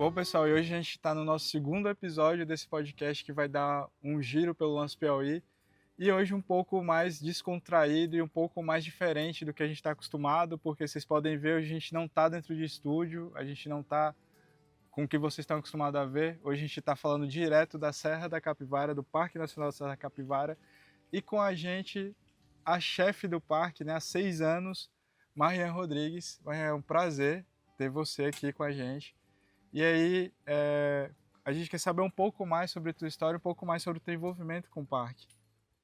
Bom, pessoal, e hoje a gente está no nosso segundo episódio desse podcast que vai dar um giro pelo Lance Piauí. E hoje um pouco mais descontraído e um pouco mais diferente do que a gente está acostumado, porque vocês podem ver, hoje a gente não está dentro de estúdio, a gente não está com o que vocês estão acostumados a ver. Hoje a gente está falando direto da Serra da Capivara, do Parque Nacional da Serra da Capivara, e com a gente a chefe do parque, né, há 6 anos, Marian Rodrigues. Marian, é um prazer ter você aqui com a gente. E aí, a gente quer saber um pouco mais sobre a tua história, um pouco mais sobre o teu envolvimento com o parque.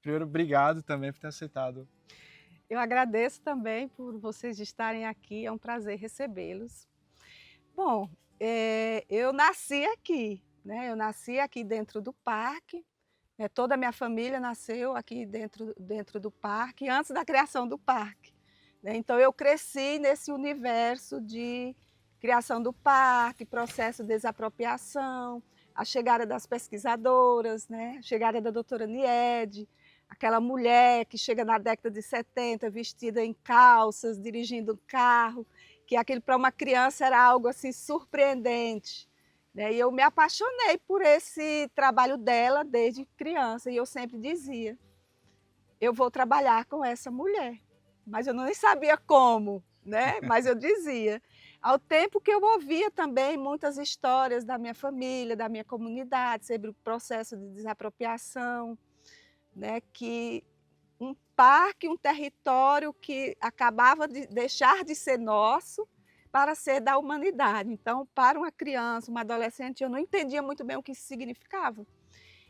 Primeiro, obrigado também por ter aceitado. Eu agradeço também por vocês estarem aqui, é um prazer recebê-los. Bom, eu nasci aqui, né? Eu nasci aqui dentro do parque, né? Toda a minha família nasceu aqui dentro do parque, antes da criação do parque, né? Então eu cresci nesse universo de criação do parque, processo de desapropriação, a chegada das pesquisadoras, né? A chegada da doutora Niede, aquela mulher que chega na década de 70 vestida em calças, dirigindo um carro, que aquilo para uma criança era algo assim surpreendente, né? E eu me apaixonei por esse trabalho dela desde criança, e eu sempre dizia, eu vou trabalhar com essa mulher, mas eu nem sabia como, né? Mas eu dizia. Ao tempo que eu ouvia também muitas histórias da minha família, da minha comunidade, sobre o processo de desapropriação, né, que um parque, um território que acabava de deixar de ser nosso para ser da humanidade. Então, para uma criança, uma adolescente, eu não entendia muito bem o que isso significava.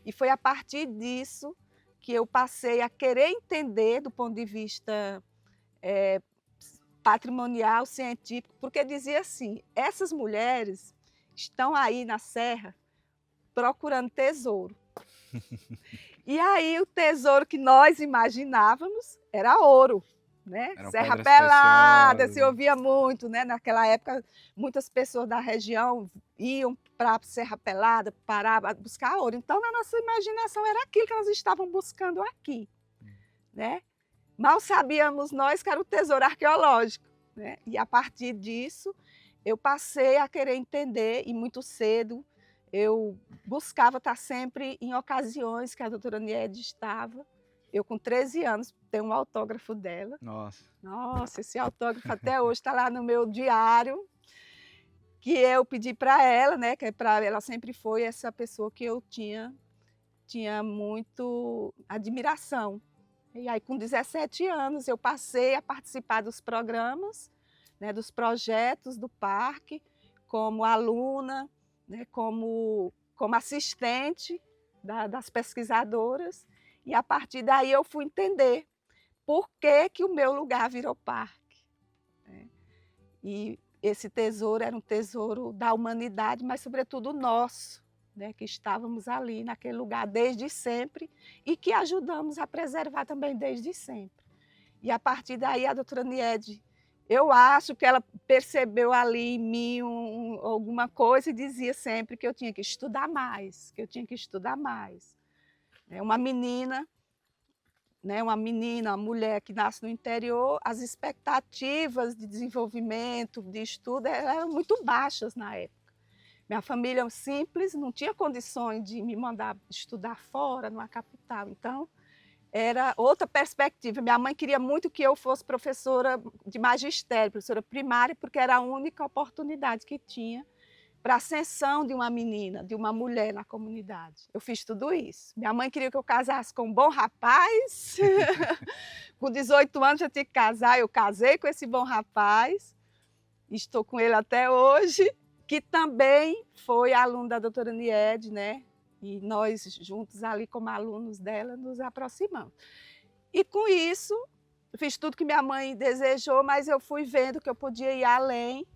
E foi a partir disso que eu passei a querer entender do ponto de vista patrimonial, científico, porque dizia assim, essas mulheres estão aí na serra procurando tesouro. E aí o tesouro que nós imaginávamos era ouro, né? Eram Serra pedras Pelada, preciosas, se né? ouvia muito, né? Naquela época, muitas pessoas da região iam para a Serra Pelada, para buscar ouro. Então, na nossa imaginação, era aquilo que nós estávamos buscando aqui, né? Mal sabíamos nós que era o tesouro arqueológico, né? E a partir disso, eu passei a querer entender, e muito cedo eu buscava estar sempre em ocasiões que a doutora Niede estava. Eu, com 13 anos, tenho um autógrafo dela. Nossa. Nossa, esse autógrafo até hoje está lá no meu diário, que eu pedi para ela, né? Que ela sempre foi essa pessoa que eu tinha muito admiração. E aí, com 17 anos, eu passei a participar dos programas, né, dos projetos do parque, como aluna, né, como assistente das pesquisadoras. E a partir daí eu fui entender por que o meu lugar virou parque, né? E esse tesouro era um tesouro da humanidade, mas sobretudo nosso, né, que estávamos ali naquele lugar desde sempre e que ajudamos a preservar também desde sempre. E a partir daí a doutora Niede, eu acho que ela percebeu ali em mim alguma coisa e dizia sempre que eu tinha que estudar mais, que eu tinha que estudar mais. É uma menina, né, uma mulher que nasce no interior, as expectativas de desenvolvimento, de estudo eram muito baixas na época. Minha família simples, não tinha condições de me mandar estudar fora, numa capital. Então, era outra perspectiva. Minha mãe queria muito que eu fosse professora de magistério, professora primária, porque era a única oportunidade que tinha para a ascensão de uma menina, de uma mulher na comunidade. Eu fiz tudo isso. Minha mãe queria que eu casasse com um bom rapaz. Com 18 anos eu tinha que casar, eu casei com esse bom rapaz. Estou com ele até hoje, que também foi aluno da doutora Niede, né? E nós juntos ali como alunos dela nos aproximamos. E com isso, fiz tudo que minha mãe desejou, mas eu fui vendo que eu podia ir além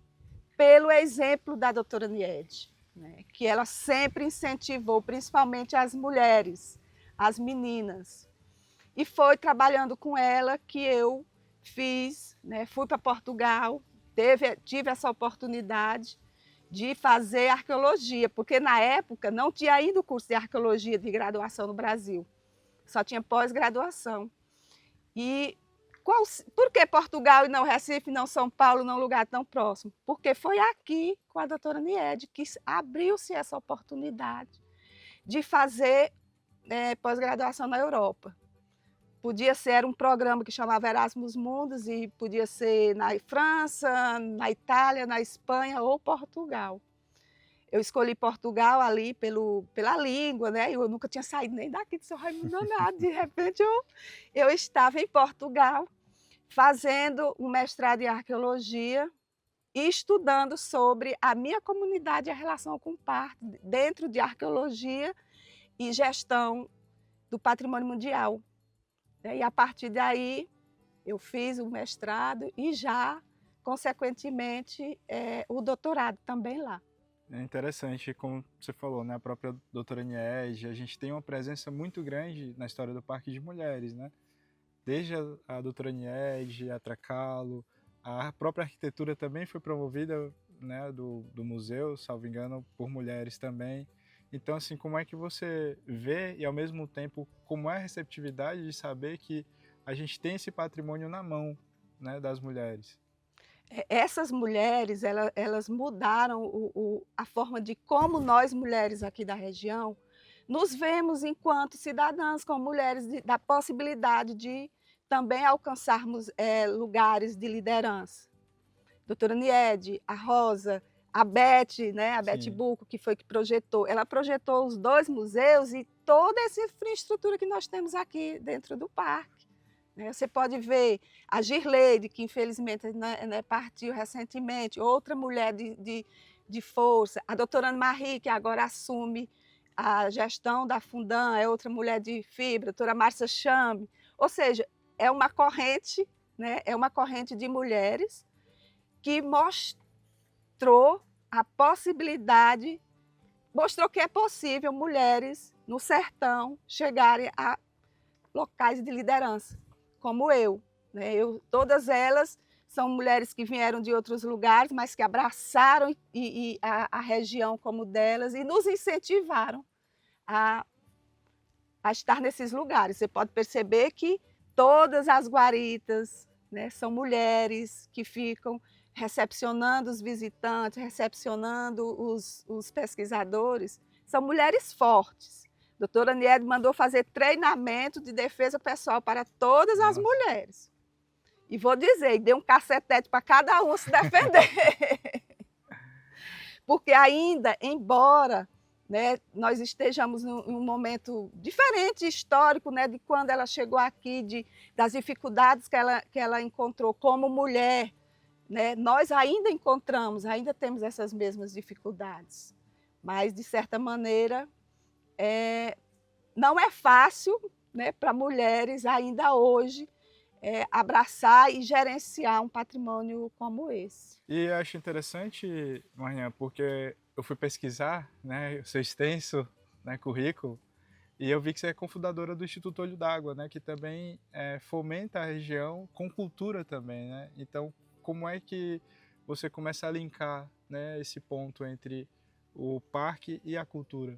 pelo exemplo da doutora Niede, né? Que ela sempre incentivou, principalmente as mulheres, as meninas. E foi trabalhando com ela que eu fiz, né? Fui para Portugal, tive essa oportunidade de fazer arqueologia, porque na época não tinha ainda o curso de arqueologia de graduação no Brasil, só tinha pós-graduação. E Por que Portugal e não Recife, não São Paulo, não lugar tão próximo? Porque foi aqui com a doutora Niede que abriu-se essa oportunidade de fazer pós-graduação na Europa. Podia ser um programa que chamava Erasmus Mundus e podia ser na França, na Itália, na Espanha ou Portugal. Eu escolhi Portugal ali pela língua, né? Eu nunca tinha saído nem daqui de São Raimundo Nonato. De repente eu estava em Portugal fazendo um mestrado em arqueologia e estudando sobre a minha comunidade e a relação com o parque dentro de arqueologia e gestão do patrimônio mundial. E a partir daí eu fiz o mestrado e já, consequentemente, o doutorado também lá. É interessante, como você falou, né? A própria doutora Niede, a gente tem uma presença muito grande na história do Parque de Mulheres, né? Desde a doutora Niede, a Tracalo, a própria arquitetura também foi promovida, né, do museu, salvo engano, por mulheres também. Então, assim, como é que você vê e, ao mesmo tempo, como é a receptividade de saber que a gente tem esse patrimônio na mão, né, das mulheres? Essas mulheres, elas mudaram a forma de como nós, mulheres aqui da região, nos vemos enquanto cidadãs, como mulheres, da possibilidade de também alcançarmos lugares de liderança. Doutora Niede, a Rosa, a Beth, né, a Beth Sim. Buco, que foi que projetou, ela projetou os 2 museus e toda essa infraestrutura que nós temos aqui dentro do parque. Você pode ver a Girleide, que infelizmente partiu recentemente, outra mulher de força, a doutora Ana Marie, que agora assume a gestão da Fundan, é outra mulher de fibra, a doutora Márcia Chambe, ou seja, é uma corrente, né, é uma corrente de mulheres que mostrou a possibilidade, mostrou que é possível mulheres no sertão chegarem a locais de liderança, como eu, né? Todas elas são mulheres que vieram de outros lugares, mas que abraçaram a região como delas e nos incentivaram a estar nesses lugares. Você pode perceber que todas as guaritas, né, são mulheres que ficam recepcionando os visitantes, recepcionando os pesquisadores, são mulheres fortes. A doutora Niede mandou fazer treinamento de defesa pessoal para todas as mulheres. E vou dizer, deu um cacetete para cada um se defender. Porque ainda, embora, né, nós estejamos em um momento diferente, histórico, né, de quando ela chegou aqui, das dificuldades que ela encontrou como mulher, né, nós ainda encontramos, ainda temos essas mesmas dificuldades. Mas, de certa maneira, não é fácil, né, para mulheres ainda hoje abraçar e gerenciar um patrimônio como esse. E eu acho interessante, Marinha, porque eu fui pesquisar, né, o seu extenso, né, currículo, e eu vi que você é cofundadora do Instituto Olho d'Água, né, que também fomenta a região com cultura também, né? Então, como é que você começa a linkar, né, esse ponto entre o parque e a cultura?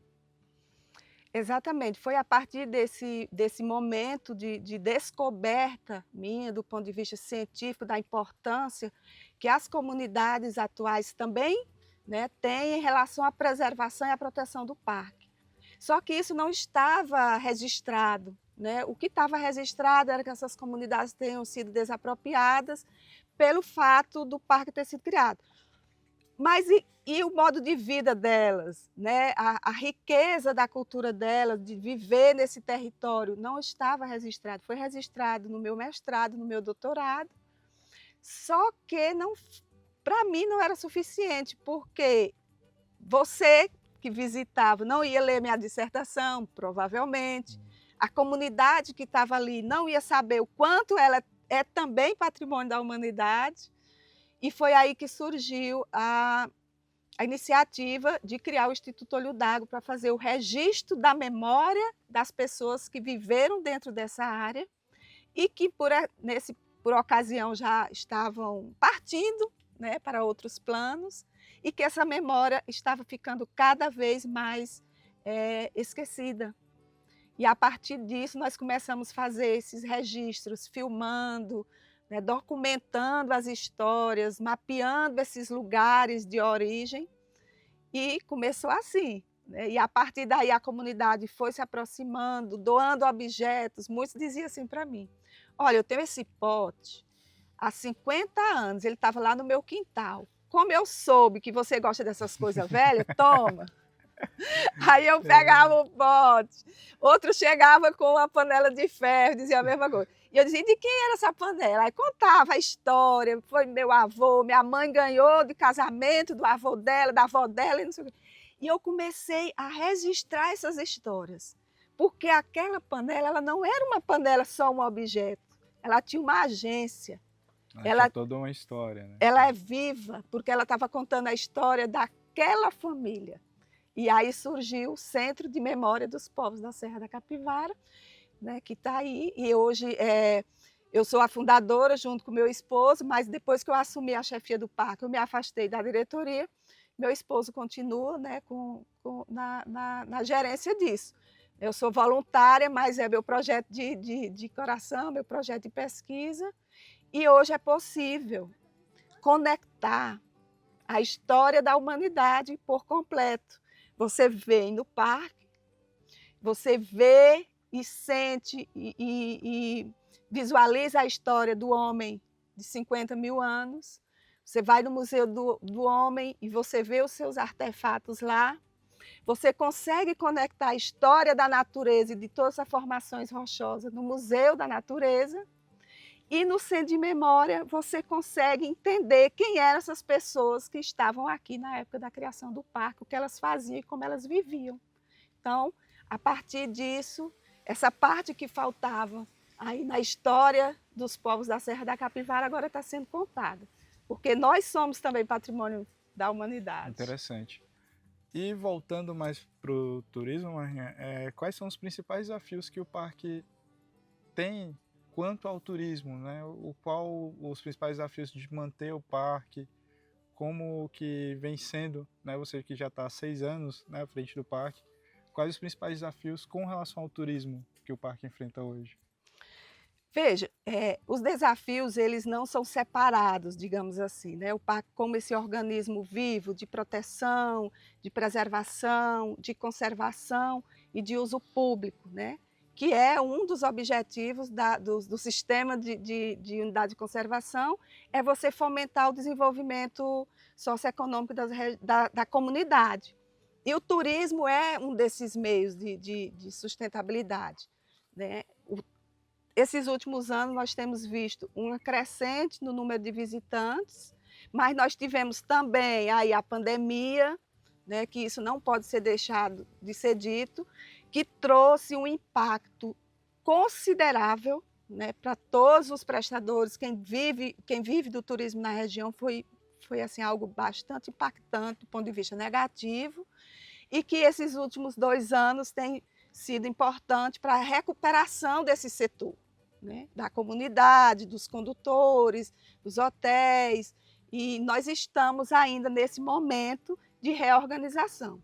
Exatamente, foi a partir desse momento de descoberta minha, do ponto de vista científico, da importância que as comunidades atuais também, né, têm em relação à preservação e à proteção do parque. Só que isso não estava registrado, né? O que estava registrado era que essas comunidades tenham sido desapropriadas pelo fato do parque ter sido criado. Mas e o modo de vida delas, né? A riqueza da cultura delas, de viver nesse território, não estava registrado. Foi registrado no meu mestrado, no meu doutorado, só que para mim não era suficiente, porque você que visitava não ia ler minha dissertação, provavelmente, a comunidade que estava ali não ia saber o quanto ela é também patrimônio da humanidade, e foi aí que surgiu a iniciativa de criar o Instituto Olho d'Água para fazer o registro da memória das pessoas que viveram dentro dessa área e que por ocasião já estavam partindo, né, para outros planos, e que essa memória estava ficando cada vez mais esquecida. E a partir disso nós começamos a fazer esses registros, filmando, né, documentando as histórias, mapeando esses lugares de origem, e começou assim, né? E a partir daí a comunidade foi se aproximando, doando objetos. Muitos diziam assim para mim: olha, eu tenho esse pote há 50 anos, ele estava lá no meu quintal. Como eu soube que você gosta dessas coisas velhas, toma. Aí eu pegava o pote, outro chegava com uma panela de ferro, dizia a mesma coisa. E eu dizia: de quem era essa panela? Aí contava a história, foi meu avô, minha mãe ganhou de casamento do avô dela, da avó dela, e não sei o quê. E eu comecei a registrar essas histórias, porque aquela panela, ela não era uma panela só um objeto, ela tinha uma agência. Tinha toda uma história, né? Ela é viva, porque ela estava contando a história daquela família. E aí surgiu o Centro de Memória dos Povos da Serra da Capivara, né, que está aí. E hoje eu sou a fundadora junto com meu esposo, mas depois que eu assumi a chefia do parque, eu me afastei da diretoria. Meu esposo continua, né, na gerência disso. Eu sou voluntária, mas é meu projeto de coração, meu projeto de pesquisa. E hoje é possível conectar a história da humanidade por completo. Você vem no parque, você vê e sente e visualiza a história do homem de 50 mil anos. Você vai no Museu do Homem e você vê os seus artefatos lá. Você consegue conectar a história da natureza e de todas as formações rochosas no Museu da Natureza. E no Centro de Memória você consegue entender quem eram essas pessoas que estavam aqui na época da criação do parque, o que elas faziam e como elas viviam. Então, a partir disso, essa parte que faltava aí na história dos povos da Serra da Capivara agora está sendo contada, porque nós somos também patrimônio da humanidade. Interessante. E voltando mais para o turismo, Marinha, quais são os principais desafios que o parque tem quanto ao turismo, né? Qual os principais desafios de manter o parque, como que vem sendo, né? Você que já está há 6 anos, né, à frente do parque, quais os principais desafios com relação ao turismo que o parque enfrenta hoje? Veja, os desafios eles não são separados, digamos assim, né? O parque, como esse organismo vivo de proteção, de preservação, de conservação e de uso público, né? Que é um dos objetivos do sistema de unidade de conservação, é você fomentar o desenvolvimento socioeconômico da comunidade. E o turismo é um desses meios de sustentabilidade, né? Esses últimos anos nós temos visto uma crescente no número de visitantes, mas nós tivemos também aí a pandemia, né, que isso não pode ser deixado de ser dito, que trouxe um impacto considerável, né, para todos os prestadores. Quem vive do turismo na região foi assim, algo bastante impactante do ponto de vista negativo, e que esses últimos 2 anos têm sido importante para a recuperação desse setor, né, da comunidade, dos condutores, dos hotéis, e nós estamos ainda nesse momento de reorganização,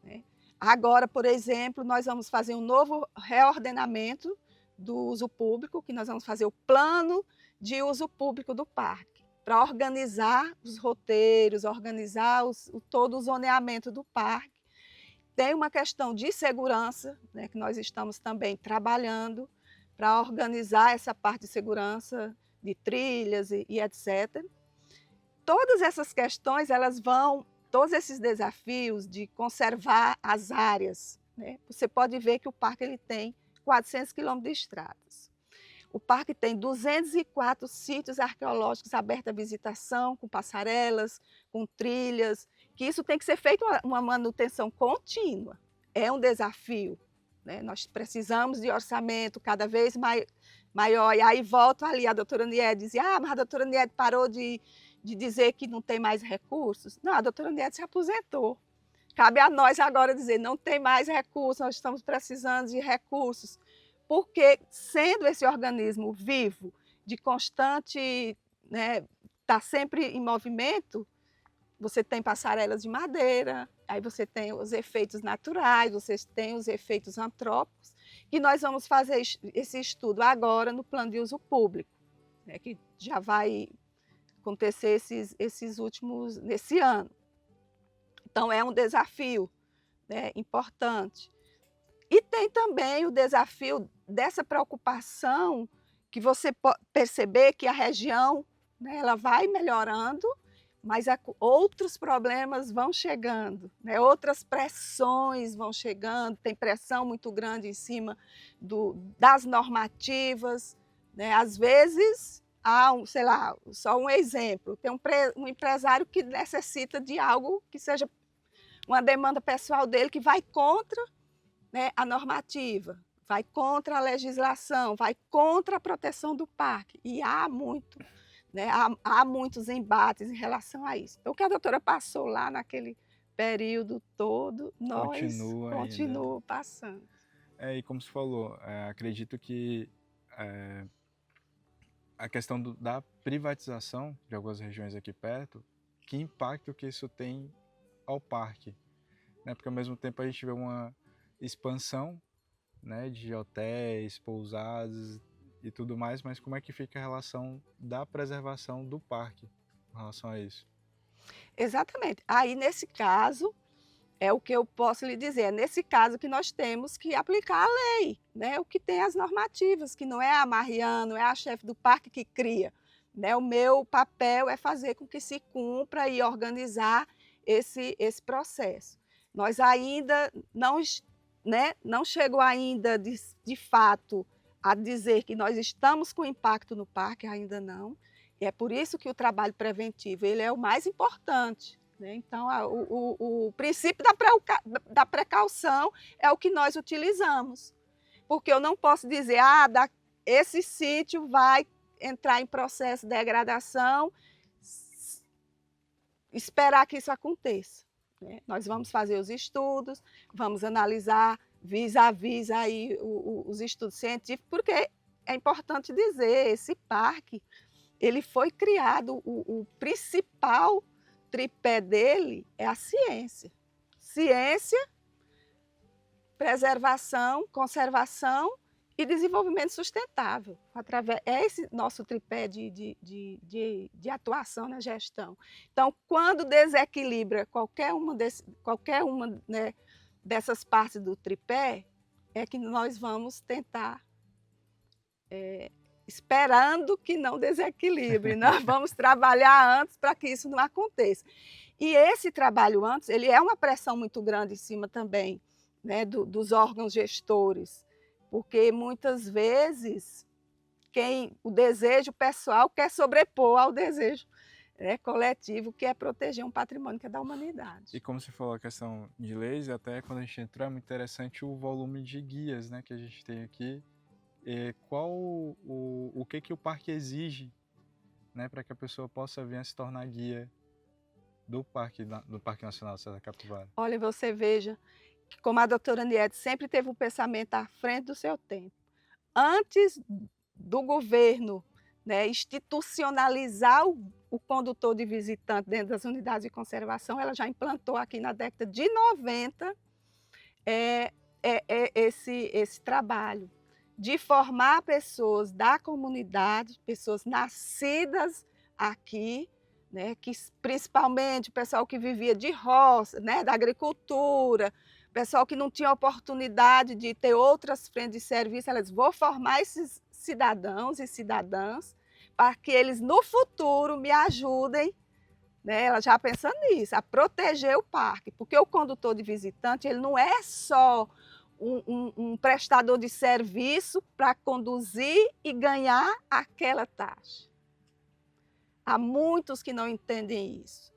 né. Agora, por exemplo, nós vamos fazer um novo reordenamento do uso público, que nós vamos fazer o plano de uso público do parque, para organizar os roteiros, organizar todo o zoneamento do parque. Tem uma questão de segurança, né, que nós estamos também trabalhando para organizar essa parte de segurança, de trilhas e etc. Todas essas questões, todos esses desafios de conservar as áreas, né? Você pode ver que o parque ele tem 400 quilômetros de estradas. O parque tem 204 sítios arqueológicos abertos à visitação, com passarelas, com trilhas, que isso tem que ser feito uma manutenção contínua. É um desafio, né? Nós precisamos de orçamento cada vez maior. E aí volto ali, a doutora Niede dizia: mas a doutora Niede parou de dizer que não tem mais recursos. Não, a doutora Niede se aposentou. Cabe a nós agora dizer: não tem mais recursos, nós estamos precisando de recursos. Porque, sendo esse organismo vivo, de constante, né, está sempre em movimento, você tem passarelas de madeira, aí você tem os efeitos naturais, você tem os efeitos antrópicos, E nós vamos fazer esse estudo agora no plano de uso público, né, que já vai acontecer nesse ano. Então, é um desafio, né, importante. E tem também o desafio dessa preocupação que você pode perceber que a região, né, ela vai melhorando, mas outros problemas vão chegando, né, outras pressões vão chegando, tem pressão muito grande em cima das normativas, né, às vezes sei lá, só um exemplo, tem um empresário que necessita de algo que seja uma demanda pessoal dele que vai contra, né, a normativa, vai contra a legislação, vai contra a proteção do parque. E há muitos embates em relação a isso. Então, o que a doutora passou lá naquele período todo, nós continuamos passando. E como você falou, acredito que a questão da privatização de algumas regiões aqui perto, que impacto que isso tem ao parque, né? Porque ao mesmo tempo a gente vê uma expansão, né, de hotéis, pousadas e tudo mais, mas como é que fica a relação da preservação do parque em relação a isso? Exatamente. Aí, nesse caso, é o que eu posso lhe dizer, é nesse caso que nós temos que aplicar a lei, né? O que tem as normativas, que não é a Mariana, não é a chefe do parque que cria, né? O meu papel é fazer com que se cumpra e organizar esse processo. Nós ainda não chegou ainda de fato a dizer que nós estamos com impacto no parque, ainda não. E é por isso que o trabalho preventivo ele é o mais importante, né? Então, o princípio da precaução é o que nós utilizamos. Porque eu não posso dizer, esse sítio vai entrar em processo de degradação, esperar que isso aconteça, né? Nós vamos fazer os estudos, vamos analisar vis a vis aí os estudos científicos, porque é importante dizer, esse parque, ele foi criado, o principal tripé dele é a ciência. Ciência, preservação, conservação e desenvolvimento sustentável. É esse nosso tripé de atuação na gestão. Então, quando desequilibra qualquer uma, né, dessas partes do tripé, é que nós vamos tentar, esperando que não desequilibre, nós vamos trabalhar antes para que isso não aconteça. E esse trabalho antes, ele é uma pressão muito grande em cima também, né, dos órgãos gestores, porque muitas vezes o desejo pessoal quer sobrepor ao desejo, né, coletivo, que é proteger um patrimônio que é da humanidade. E como você falou a questão de leis, até quando a gente entrou é muito interessante o volume de guias, né, que a gente tem aqui. Qual o que o parque exige, né, para que a pessoa possa vir a se tornar guia do Parque Nacional Serra da Capivara? Olha, você veja que como a doutora Niede sempre teve um pensamento à frente do seu tempo. Antes do governo, né, institucionalizar o condutor de visitante dentro das unidades de conservação, ela já implantou aqui na década de 90 esse trabalho de formar pessoas da comunidade, pessoas nascidas aqui, né, que principalmente o pessoal que vivia de roça, né, da agricultura, pessoal que não tinha oportunidade de ter outras frentes de serviço, elas vão formar esses cidadãos e cidadãs para que eles no futuro me ajudem, né, ela já pensando nisso, a proteger o parque, porque o condutor de visitante ele não é só um prestador de serviço para conduzir e ganhar aquela taxa. Há muitos que não entendem isso.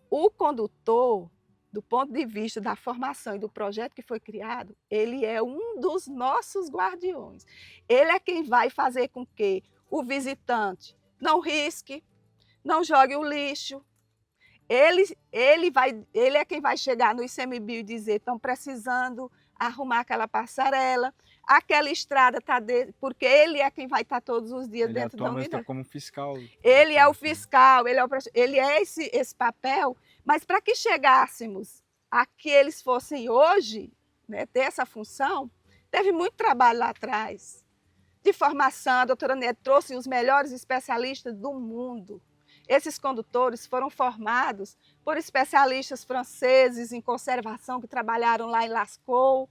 O condutor, do ponto de vista da formação e do projeto que foi criado, ele é um dos nossos guardiões. Ele é quem vai fazer com que o visitante não risque, não jogue o lixo. Ele é quem vai chegar no ICMBio e dizer: estão precisando arrumar aquela passarela, aquela estrada está porque ele é quem vai estar todos os dias dentro da unidade. Ele atua como fiscal. Ele é o fiscal, ele é esse papel, mas para que chegássemos a que eles fossem hoje, né, ter essa função, Teve muito trabalho lá atrás, de formação. A doutora Neto trouxe os melhores especialistas do mundo. Esses condutores foram formados por especialistas franceses em conservação que trabalharam lá em Lascaux.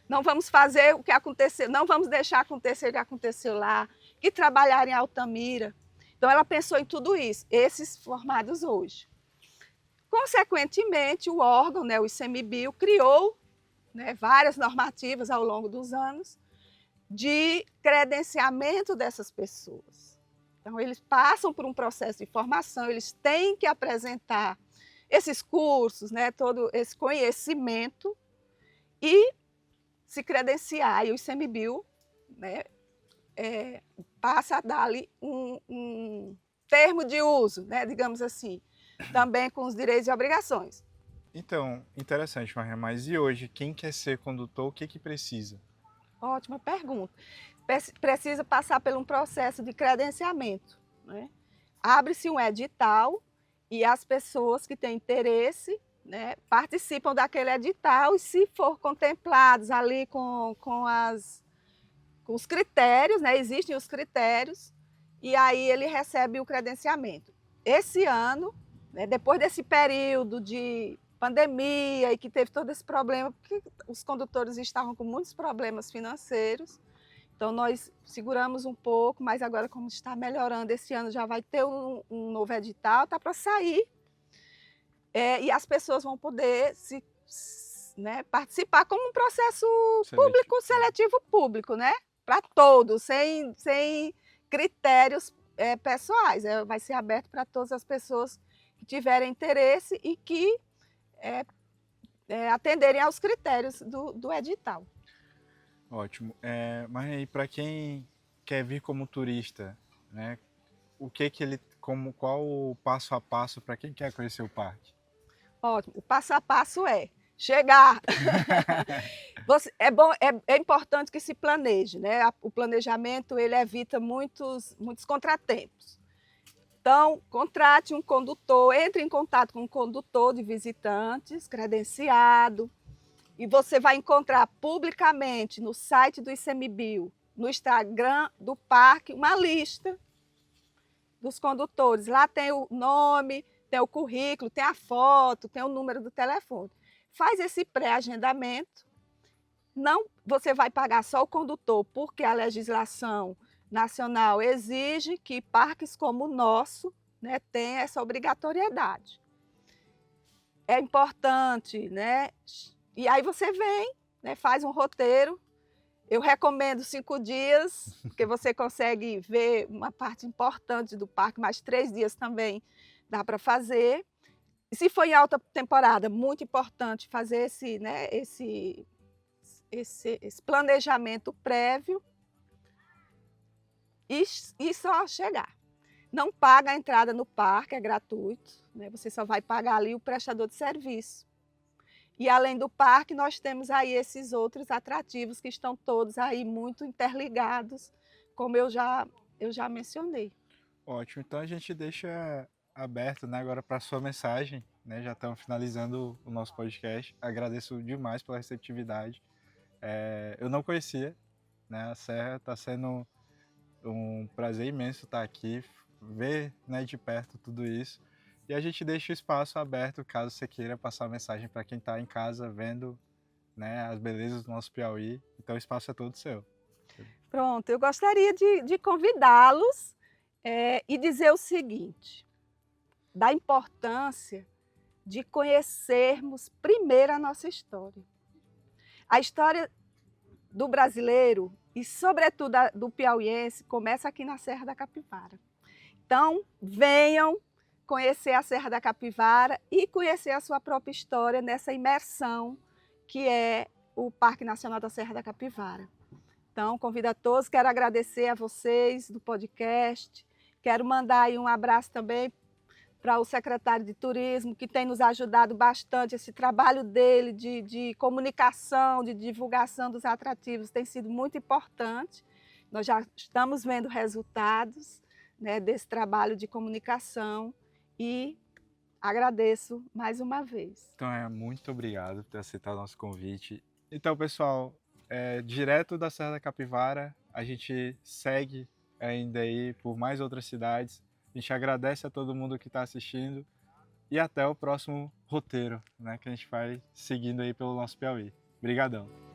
Não vamos fazer o que aconteceu, não vamos deixar acontecer o que aconteceu lá, que trabalharam em Altamira. Então, ela pensou em tudo isso, esses formados hoje. Consequentemente, o órgão, né, o ICMBio, criou, né, várias normativas ao longo dos anos de credenciamento dessas pessoas. Então, eles passam por um processo de formação, eles têm que apresentar esses cursos, né, todo esse conhecimento e se credenciar. E o ICMBio, né, passa a dar-lhe um termo de uso, né, digamos assim, também com os direitos e obrigações. Então, interessante, Maria, mas e hoje, quem quer ser condutor, o que que precisa? Ótima pergunta. Precisa passar por um processo de credenciamento, né? Abre-se um edital e as pessoas que têm interesse, né, participam daquele edital e, se for contemplados ali com os critérios, né, existem os critérios, e aí ele recebe o credenciamento. Esse ano, né, depois desse período de pandemia e que teve todo esse problema, porque os condutores estavam com muitos problemas financeiros, então nós seguramos um pouco, mas agora, como está melhorando, esse ano já vai ter um novo edital, está para sair, e as pessoas vão poder né, participar como um processo público, seletivo público, né? Para todos, sem critérios pessoais. Vai ser aberto para todas as pessoas que tiverem interesse e que atenderem aos critérios do edital. Ótimo. Mas aí, para quem quer vir como turista, né, qual o passo a passo para quem quer conhecer o parque? Ótimo. O passo a passo é chegar. É importante que se planeje, né? O planejamento, ele evita muitos contratempos. Então, contrate um condutor, entre em contato com um condutor de visitantes credenciado, e você vai encontrar publicamente no site do ICMBio, no Instagram do parque, uma lista dos condutores. Lá tem o nome, tem o currículo, tem a foto, tem o número do telefone. Faz esse pré-agendamento. Não, você vai pagar só o condutor, porque a legislação nacional exige que parques como o nosso, né, tenham essa obrigatoriedade. É importante, né? E aí você vem, né, faz um roteiro. Eu recomendo 5 dias, porque você consegue ver uma parte importante do parque, mas 3 dias também dá para fazer. E se for em alta temporada, muito importante fazer esse planejamento prévio e só chegar. Não paga a entrada no parque, é gratuito, né? Você só vai pagar ali o prestador de serviço. E além do parque, nós temos aí esses outros atrativos que estão todos aí muito interligados, como eu já mencionei. Ótimo. Então a gente deixa aberto, né, agora para a sua mensagem, né? Já estamos finalizando o nosso podcast. Agradeço demais pela receptividade. Eu não conhecia, né, a Serra. Está sendo um prazer imenso estar aqui, ver, né, de perto tudo isso. E a gente deixa o espaço aberto caso você queira passar a mensagem para quem está em casa vendo, né, as belezas do nosso Piauí. Então o espaço é todo seu. Pronto, eu gostaria de convidá-los e dizer o seguinte, da importância de conhecermos primeiro a nossa história. A história do brasileiro e, sobretudo, do piauiense, começa aqui na Serra da Capivara. Então, venham conhecer a Serra da Capivara e conhecer a sua própria história nessa imersão que é o Parque Nacional da Serra da Capivara. Então, convido a todos, quero agradecer a vocês do podcast, quero mandar aí um abraço também para o secretário de Turismo, que tem nos ajudado bastante. Esse trabalho dele de comunicação, de divulgação dos atrativos tem sido muito importante. Nós já estamos vendo resultados, né, desse trabalho de comunicação e agradeço mais uma vez. Então muito obrigado por ter aceitado o nosso convite. Então, pessoal, direto da Serra da Capivara. A gente segue ainda aí por mais outras cidades. A gente agradece a todo mundo que está assistindo e até o próximo roteiro, né, que a gente vai seguindo aí pelo nosso Piauí. Obrigadão.